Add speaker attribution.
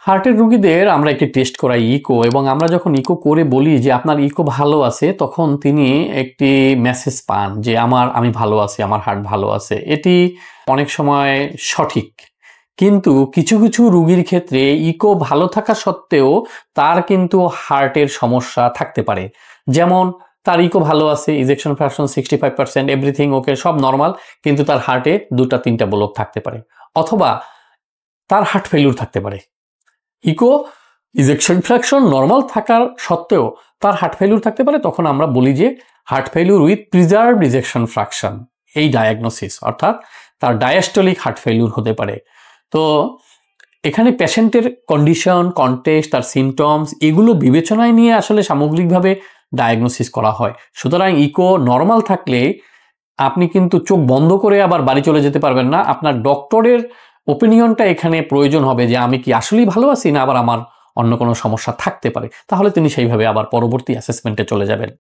Speaker 1: হার্টের রোগীদের আমরা একটি টেস্ট করাই ইকো, এবং আমরা যখন ইকো করে বলি যে আপনার ইকো ভালো আছে, তখন তিনি একটি মেসেজ পান যে আমি ভালো আছি, আমার হার্ট ভালো আছে। এটি অনেক সময় সঠিক, কিন্তু কিছু কিছু রোগীর ক্ষেত্রে ইকো ভালো থাকা সত্ত্বেও তার কিন্তু হার্টের সমস্যা থাকতে পারে। যেমন তার ইকো ভালো আছে, ইজেকশন ফ্র্যাকশন 65%, এভরিথিং ওকে, সব নর্মাল, কিন্তু তার হার্টে 2-3টা ব্লক থাকতে পারে, অথবা তার হার্ট ফেলিউর থাকতে পারে। ইকো ইজেকশন ফ্র্যাকশন নর্মাল থাকার সত্ত্বেও তার হার্ট ফেলিউর থাকতে পারে, তখন আমরা বলি যে heart failure with preserved ejection fraction, এই ডায়াগনোসিস, অর্থাৎ তার ডায়াস্টলিক হার্ট ফেলিউর হতে পারে। তো এখানে পেশেন্টের কন্ডিশন, কনটেক্সট, তার সিমটমস, এগুলো বিবেচনায় নিয়ে আসলে সামগ্রিকভাবে ডায়াগনোসিস করা হয়। সুতরাং ইকো নর্মাল থাকলে আপনি কিন্তু চোখ বন্ধ করে আবার বাড়ি চলে যেতে পারবেন না। আপনার ডক্টরের ওপিনিয়নটা এখানে প্রয়োজন হবে যে আমি কি আসলেই ভালো আছি, না আবার আমার অন্য কোনো সমস্যা থাকতে পারে। তাহলে তিনি সেইভাবে আবার পরবর্তী অ্যাসেসমেন্টে চলে যাবেন।